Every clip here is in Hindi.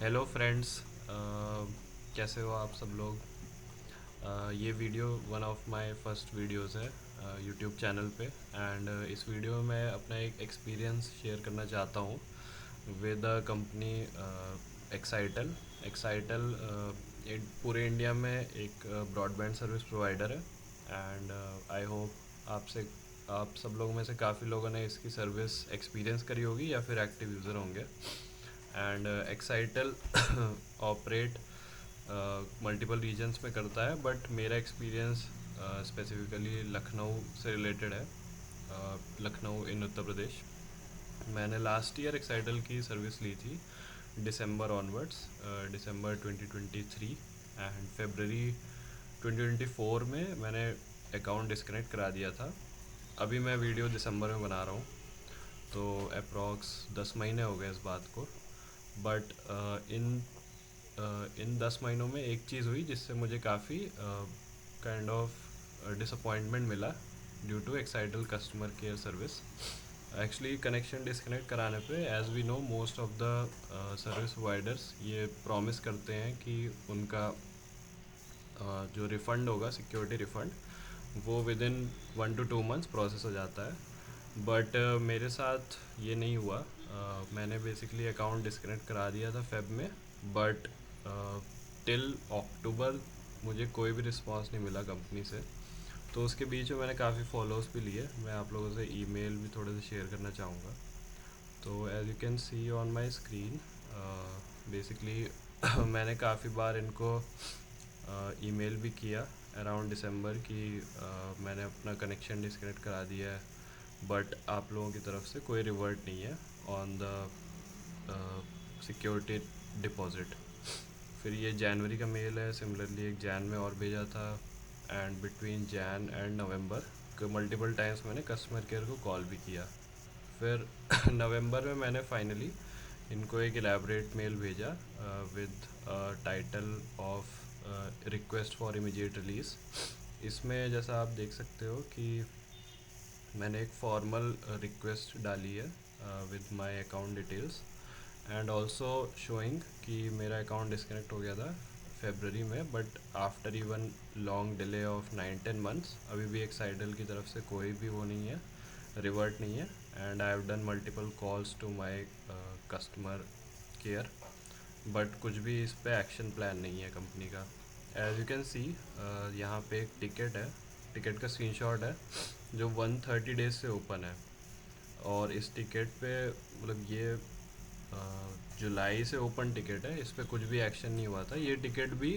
Hello friends. कैसे हो आप सब लोग। ये video one of my first videos है यूट्यूब चैनल पे। एंड इस वीडियो में मैं अपना एक एक्सपीरियंस शेयर करना चाहता हूँ with the company Excitel. Excitel पूरे इंडिया में एक ब्रॉडबैंड सर्विस प्रोवाइडर है। एंड आई होप आप सब लोगों में से काफ़ी लोगों ने इसकी सर्विस एक्सपीरियंस करी होगी या फिर एक्टिव यूज़र होंगे। And Excitel operate multiple reasons में करता है, बट मेरा एक्सपीरियंस स्पेसिफिकली लखनऊ से रिलेटेड है। लखनऊ इन उत्तर प्रदेश। मैंने लास्ट ईयर एक्साइटल की सर्विस ली थी दिसंबर ऑनवर्ड्स, दिसंबर 2023। एंड फरवरी 2024 में मैंने अकाउंट डिस्कनेक्ट करा दिया था। अभी मैं वीडियो दिसंबर में बना रहा हूँ, तो अप्रॉक्स 10 महीने हो गए इस बात को। बट इन 10 महीनों में एक चीज़ हुई जिससे मुझे काफ़ी काइंड ऑफ डिसअपॉइंटमेंट मिला due to Excitel customer care service. Actually connection disconnect कराने पे, as we know, most of the service providers ये प्रॉमिस करते हैं कि उनका जो रिफ़ंड होगा, सिक्योरिटी रिफ़ंड, वो within 1 to 2 months process हो जाता है। बट मेरे साथ ये नहीं हुआ। मैंने बेसिकली अकाउंट डिस्कनेक्ट करा दिया था फेब में, बट टिल अक्टूबर मुझे कोई भी रिस्पांस नहीं मिला कंपनी से। तो उसके बीच में मैंने काफ़ी फॉलोअर्स भी लिए। मैं आप लोगों से ईमेल भी थोड़े से शेयर करना चाहूँगा। तो as you can see on my screen, basically मैंने काफ़ी बार इनको ईमेल भी किया अराउंड दिसंबर कि मैंने अपना कनेक्शन डिस्कनेक्ट करा दिया है, बट आप लोगों की तरफ से कोई रिवर्ट नहीं है ऑन द सिक्योरिटी डिपॉज़िट। फिर ये जनवरी का मेल है, सिमिलरली एक जैन में और भेजा था। And between Jain and November multiple times मैंने कस्टमर केयर को कॉल भी किया। फिर नवंबर में मैंने फाइनली इनको एक एलैबोरेट मेल भेजा with title of request for immediate release. इसमें जैसा आप देख सकते हो कि मैंने एक फॉर्मल रिक्वेस्ट डाली है with my account details, and also showing कि मेरा अकाउंट डिस्कनेक्ट हो गया था फेबररी में, but after even long delay of 9-10 months अभी भी एक्साइडल की तरफ से कोई भी वो नहीं है, रिवर्ट नहीं है। And I have done multiple calls to my customer care, but कुछ भी इस पे एक्शन प्लान नहीं है कंपनी का। एज यू कैन सी, यहाँ पे एक टिकट है, टिकट का स्क्रीनशॉट है जो 130 डेज से ओपन है। और इस टिकट पे मतलब ये जुलाई से ओपन टिकट है, इस पर कुछ भी एक्शन नहीं हुआ था। ये टिकट भी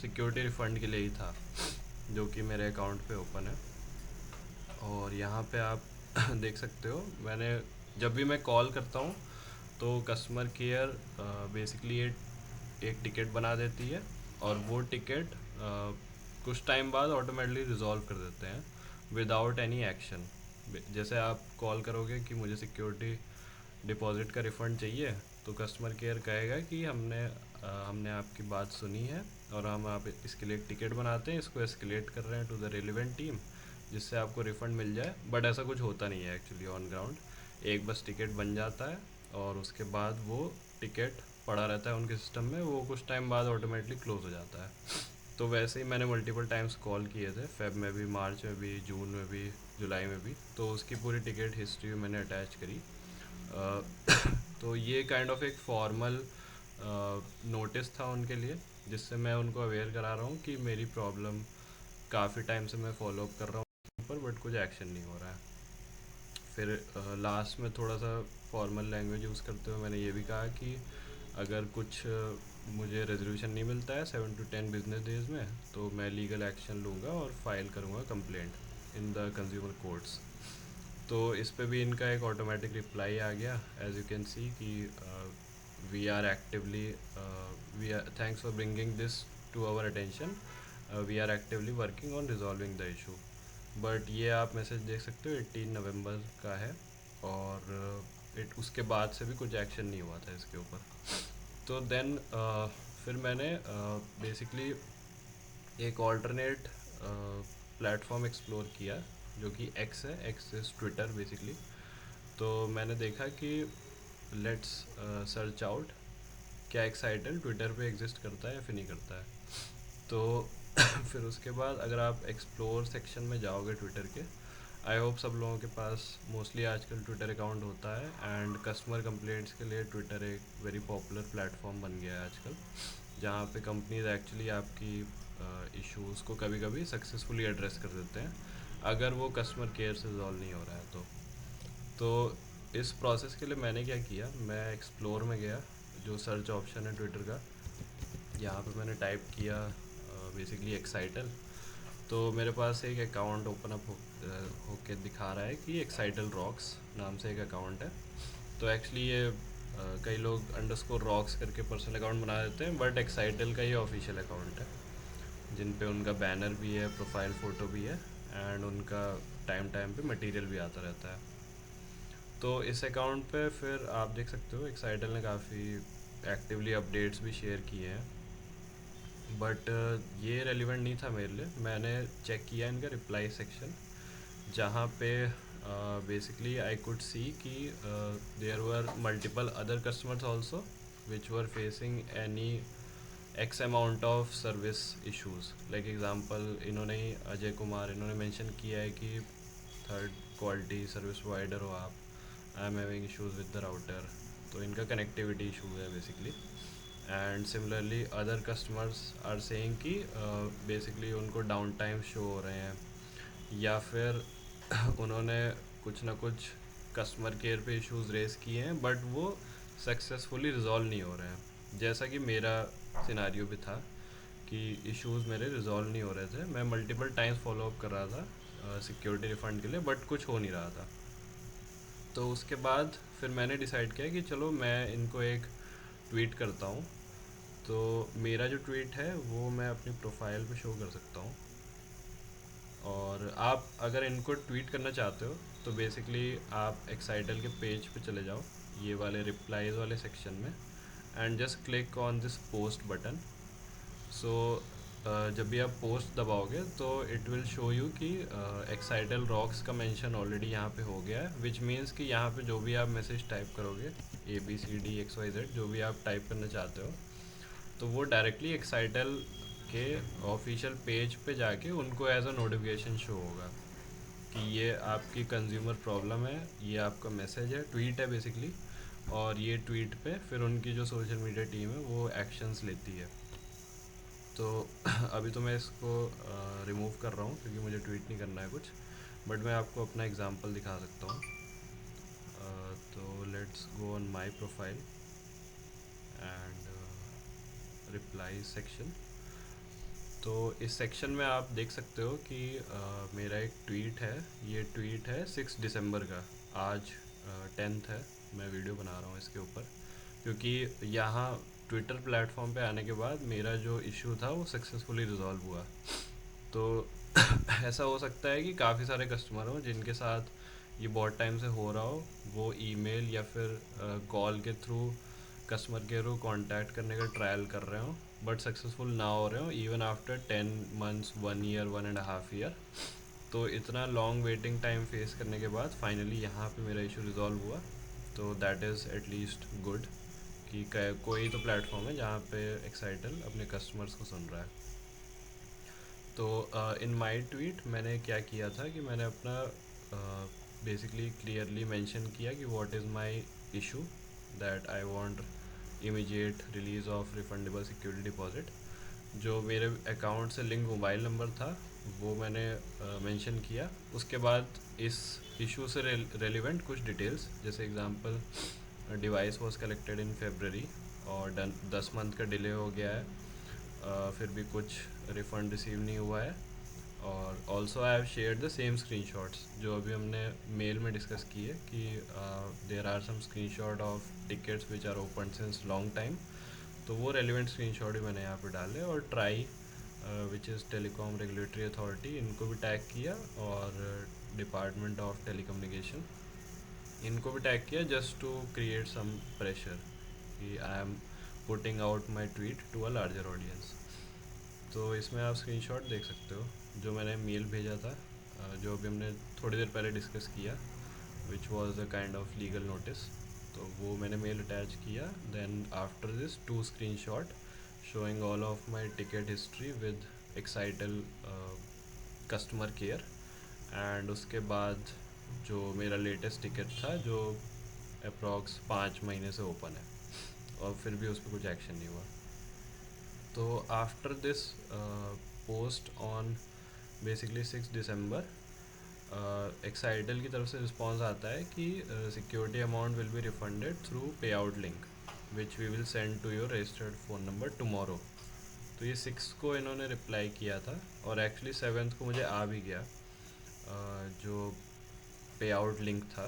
सिक्योरिटी रिफ़ंड के लिए ही था जो कि मेरे अकाउंट पे ओपन है। और यहाँ पे आप देख सकते हो, मैंने जब भी मैं कॉल करता हूँ तो कस्टमर केयर बेसिकली एक टिकट बना देती है, और वो टिकट कुछ टाइम बाद ऑटोमेटिकली रिजॉल्व कर देते हैं विदाउट एनी एक्शन। जैसे आप कॉल करोगे कि मुझे सिक्योरिटी डिपॉज़िट का रिफ़ंड चाहिए, तो कस्टमर केयर कहेगा कि हमने आपकी बात सुनी है और हम आप इसके लिए एक टिकट बनाते हैं, इसको एस्केलेट कर रहे हैं टू द रेलिवेंट टीम जिससे आपको रिफ़ंड मिल जाए। बट ऐसा कुछ होता नहीं है एक्चुअली ऑन ग्राउंड। एक बस टिकट बन जाता है और उसके बाद वो टिकट पड़ा रहता है उनके सिस्टम में, वो कुछ टाइम बाद ऑटोमेटिकली क्लोज़ हो जाता है। तो वैसे ही मैंने मल्टीपल टाइम्स कॉल किए थे, फेब में भी, मार्च में भी, जून में भी, जुलाई में भी। तो उसकी पूरी टिकट हिस्ट्री मैंने अटैच करी। तो ये काइंड ऑफ एक फॉर्मल नोटिस था उनके लिए, जिससे मैं उनको अवेयर करा रहा हूँ कि मेरी प्रॉब्लम काफ़ी टाइम से मैं फॉलो अप कर रहा हूँ पर, बट कुछ एक्शन नहीं हो रहा है। फिर लास्ट में थोड़ा सा फॉर्मल लैंग्वेज यूज़ करते हुए मैंने ये भी कहा कि अगर कुछ मुझे रेजोल्यूशन नहीं मिलता है 7 to 10 बिजनेस डेज में, तो मैं लीगल एक्शन लूँगा और फाइल करूँगा complaint in the consumer courts. तो इस पे भी इनका एक ऑटोमेटिक रिप्लाई आ गया, एज यू कैन सी कि we are actively we are thanks for bringing this to our attention, we are actively working on resolving the issue. But ये आप मैसेज देख सकते हो 18 नवंबर का है, और उसके बाद से भी कुछ एक्शन नहीं हुआ था इसके ऊपर। तो देन फिर मैंने बेसिकली एक ऑल्टरनेट प्लेटफॉर्म एक्सप्लोर किया जो कि एक्स है, एक्स इज़ ट्विटर बेसिकली। तो मैंने देखा कि लेट्स सर्च आउट क्या एक्साइटल ट्विटर पे एग्जिस्ट करता है या फिर नहीं करता है। तो फिर उसके बाद अगर आप एक्सप्लोर सेक्शन में जाओगे ट्विटर के, आई होप सब लोगों के पास मोस्टली आजकल ट्विटर अकाउंट होता है, एंड कस्टमर कंप्लेंट्स के लिए ट्विटर एक वेरी पॉपुलर प्लेटफॉर्म बन गया है आजकल, जहाँ पे कंपनीज एक्चुअली आपकी इश्यूज़ को कभी कभी सक्सेसफुली एड्रेस कर देते हैं अगर वो कस्टमर केयर से रिजॉल्व नहीं हो रहा है। तो इस प्रोसेस के लिए मैंने क्या किया, मैं एक्सप्लोर में गया, जो सर्च ऑप्शन है ट्विटर का, यहाँ पे मैंने टाइप किया बेसिकली एक्साइटल। तो मेरे पास एक अकाउंट ओपन अप होके दिखा रहा है कि एक्साइटल रॉक्स नाम से एक अकाउंट है। तो एक्चुअली ये कई लोग अंडरस्कोर रॉक्स करके पर्सनल अकाउंट बना देते हैं, बट एक्साइटल का ही ऑफिशियल अकाउंट है, जिन पे उनका बैनर भी है, प्रोफाइल फ़ोटो भी है, एंड उनका टाइम टाइम पे मटेरियल भी आता रहता है। तो इस अकाउंट पे फिर आप देख सकते हो एक्साइटल ने काफ़ी एक्टिवली अपडेट्स भी शेयर किए हैं, बट ये रेलिवेंट नहीं था मेरे लिए। मैंने चेक किया इनका रिप्लाई सेक्शन, जहाँ पे बेसिकली आई कुड सी कि there were multiple other customers also which were facing any ex amount of service issues. Like example इन्होंने ही, अजय कुमार, इन्होंने मेंशन किया है कि थर्ड क्वालिटी सर्विस प्रोवाइडर हो आप, I am having issues with the router. तो इनका कनेक्टिविटी इशूज़ है basically. And similarly other customers are saying कि बेसिकली उनको डाउन टाइम शो हो रहे हैं, या फिर उन्होंने कुछ ना कुछ कस्टमर केयर पे इश्यूज़ रेस किए हैं, बट वो सक्सेसफुली रिजॉल्व नहीं हो रहे हैं। जैसा कि मेरा सिनारियो भी था कि इश्यूज़ मेरे रिजॉल्व नहीं हो रहे थे, मैं मल्टीपल टाइम्स फॉलो अप कर रहा था सिक्योरिटी रिफ़ंड के लिए, बट कुछ हो नहीं रहा था। तो उसके बाद फिर मैंने डिसाइड किया कि चलो मैं इनको एक ट्वीट करता हूँ। तो मेरा जो ट्वीट है वो मैं अपनी प्रोफाइल पे शो कर सकता हूँ, और आप अगर इनको ट्वीट करना चाहते हो तो बेसिकली आप एक्साइटल के पेज पे चले जाओ, ये वाले रिप्लाईज वाले सेक्शन में, and just click on this post button. So जब भी आप पोस्ट दबाओगे तो इट विल शो यू कि एक्साइटल रॉक्स का मेंशन ऑलरेडी यहाँ पे हो गया है, विच मीन्स कि यहाँ पे जो भी आप मैसेज टाइप करोगे, ABCD XYZ जो भी आप टाइप करना चाहते हो, तो वो डायरेक्टली एक्साइटल के ऑफिशियल पेज पे जाके उनको एज अ नोटिफिकेशन शो होगा कि ये आपकी कंज्यूमर प्रॉब्लम है, ये आपका मैसेज है, ट्वीट है बेसिकली, और ये ट्वीट पे फिर उनकी जो सोशल मीडिया टीम है वो एक्शंस लेती है। तो अभी तो मैं इसको रिमूव कर रहा हूँ क्योंकि मुझे ट्वीट नहीं करना है कुछ, बट मैं आपको अपना एग्जांपल दिखा सकता हूँ। तो let's go on my profile and reply section. तो इस सेक्शन में आप देख सकते हो कि मेरा एक ट्वीट है, ये ट्वीट है 6 दिसंबर का, आज 10th है, मैं वीडियो बना रहा हूँ इसके ऊपर, क्योंकि यहाँ ट्विटर प्लेटफॉर्म पे आने के बाद मेरा जो इशू था वो सक्सेसफुली रिजॉल्व हुआ। तो ऐसा हो सकता है कि काफ़ी सारे कस्टमर हों जिनके साथ ये बहुत टाइम से हो रहा हो, वो ईमेल या फिर कॉल के थ्रू कस्टमर केयर को कांटेक्ट करने का ट्रायल कर रहे हो, बट सक्सेसफुल ना हो रहे हो even after 10 months, 1 year, 1.5 year। तो इतना लॉन्ग वेटिंग टाइम फेस करने के बाद फाइनली यहाँ पे मेरा इशू रिजॉल्व हुआ। तो दैट इज़ एटलीस्ट गुड कि कोई तो प्लेटफॉर्म है जहाँ पे एक्साइटल अपने कस्टमर्स को सुन रहा है। तो इन माई ट्वीट मैंने क्या किया था कि मैंने अपना बेसिकली क्लियरली मेंशन किया कि what is my issue, that I want immediate release of refundable security deposit. जो मेरे अकाउंट से लिंक मोबाइल नंबर था वो मैंने मेंशन किया। उसके बाद इस इशू से रेलिवेंट कुछ डिटेल्स, जैसे example device was collected in February और 10 month का डिले हो गया है, फिर भी कुछ रिफ़ंड रिसीव नहीं हुआ है। और also I have shared the same screenshots जो अभी हमने मेल में डिस्कस किए कि there are some screenshot of tickets which are open since long time. तो वो रेलिवेंट स्क्रीनशॉट भी मैंने यहाँ पे डाले, और try which is telecom regulatory authority, इनको भी टैग किया, और डिपार्टमेंट ऑफ टेलीकम्युनिकेशन, इनको भी टैग किया, just to create some pressure कि I am putting out my tweet to a larger audience. तो इसमें आप स्क्रीनशॉट देख सकते हो जो मैंने मेल भेजा था, जो अभी हमने थोड़ी देर पहले डिस्कस किया, which was a kind of legal notice. तो वो मैंने मेल अटैच किया. Then after this 2 screenshot showing all of my ticket history with Excitel customer care. And उसके बाद जो मेरा लेटेस्ट टिकट था जो अप्रॉक्स 5 महीने से ओपन है, और फिर भी उस पर कुछ एक्शन नहीं हुआ. तो after this post on basically 6 दिसंबर एक्साइटल की तरफ से रिस्पॉन्स आता है कि security amount will be refunded through pay out link which we will send to your registered phone number tomorrow. तो ये 6 को इन्होंने रिप्लाई किया था, और एक्चुअली 7 को मुझे आ भी गया जो पे आउट लिंक था.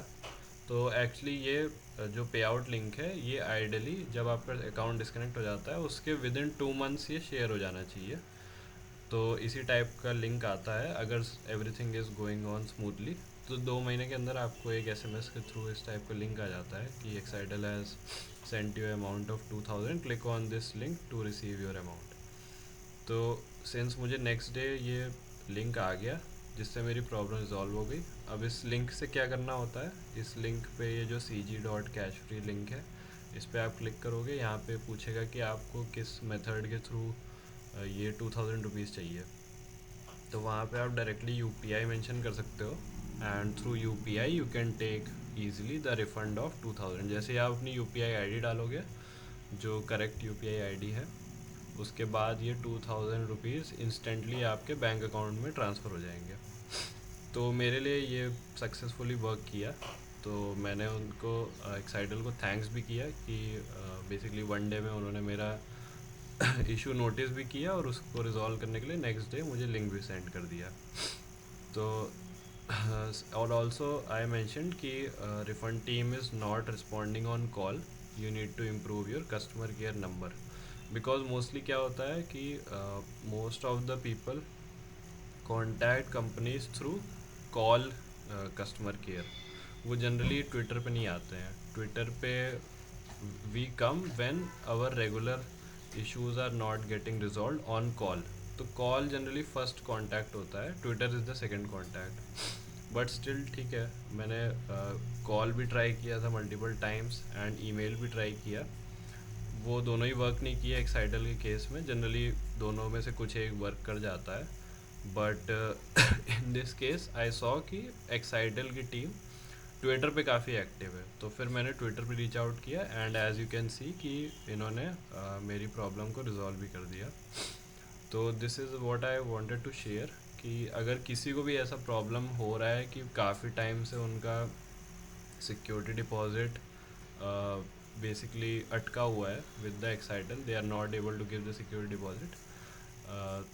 तो एक्चुअली ये जो पे आउट लिंक है ये आइडियली जब आपका अकाउंट डिस्कनेक्ट हो जाता है उसके विद इन 2 मंथ्स ये शेयर हो जाना चाहिए. तो इसी टाइप का लिंक आता है अगर everything is going on smoothly. तो 2 महीने के अंदर आपको एक एसएमएस के थ्रू इस टाइप का लिंक आ जाता है कि Excitel has sent you amount of 2000, click on this link to receive your amount. तो सिंस मुझे नेक्स्ट डे ये लिंक आ गया जिससे मेरी प्रॉब्लम रिजॉल्व हो गई. अब इस लिंक से क्या करना होता है, इस लिंक पे ये जो cg.cashfree लिंक है इस पर आप क्लिक करोगे. यहाँ पे पूछेगा कि आपको किस मेथड के थ्रू ये 2000 रुपीज़ चाहिए. तो वहाँ पे आप डायरेक्टली यूपीआई मेंशन कर सकते हो, and through UPI you can take easily the refund of 2000. जैसे आप अपनी यूपीआई आईडी डालोगे जो करेक्ट यूपीआई आईडी है, उसके बाद ये 2000 रुपीज़ इंस्टेंटली आपके बैंक अकाउंट में ट्रांसफ़र हो जाएंगे. तो मेरे लिए ये सक्सेसफुली वर्क किया. तो मैंने उनको एक्साइटल को थैंक्स भी किया कि बेसिकली 1 डे में उन्होंने मेरा इशू नोटिस भी किया और उसको रिजॉल्व करने के लिए नेक्स्ट डे मुझे लिंक भी सेंड कर दिया. तो और ऑल्सो आई मैंशन कि refund team is not responding on call. You need to improve your customer care number. Because mostly क्या होता है कि most of the people contact companies through call customer care. वो जनरली ट्विटर पे नहीं आते हैं. ट्विटर पे we come when our regular issues are not getting resolve on call. तो कॉल जनरली फर्स्ट कांटेक्ट होता है, Twitter is the second contact. But still ठीक है, मैंने कॉल भी ट्राई किया था मल्टीपल टाइम्स एंड ईमेल भी ट्राई किया. वो दोनों ही वर्क नहीं किए एक्साइटल के केस में. जनरली दोनों में से कुछ एक वर्क कर जाता है. But in this case I saw कि एक्साइटल की टीम ट्विटर पे काफ़ी एक्टिव है. तो फिर मैंने ट्विटर पे रीच आउट किया and as you can see कि इन्होंने मेरी प्रॉब्लम को रिजॉल्व भी कर दिया. तो this is what I wanted to share कि अगर किसी को भी ऐसा प्रॉब्लम हो रहा है कि काफ़ी टाइम से उनका सिक्योरिटी डिपॉजिट बेसिकली अटका हुआ है with the Excitel, they are not able to give the security deposit,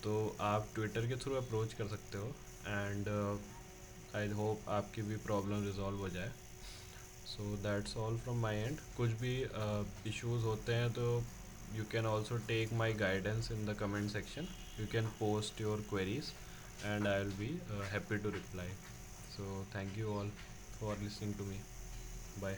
तो आप ट्विटर के थ्रू अप्रोच कर सकते हो. एंड आई होप आपकी भी प्रॉब्लम रिजॉल्व हो जाए. So that's all from my end. कुछ भी इश्यूज होते हैं तो you can also take my guidance in the comment section. You can post your queries and I will be happy to reply. So thank you all for listening to me. Bye.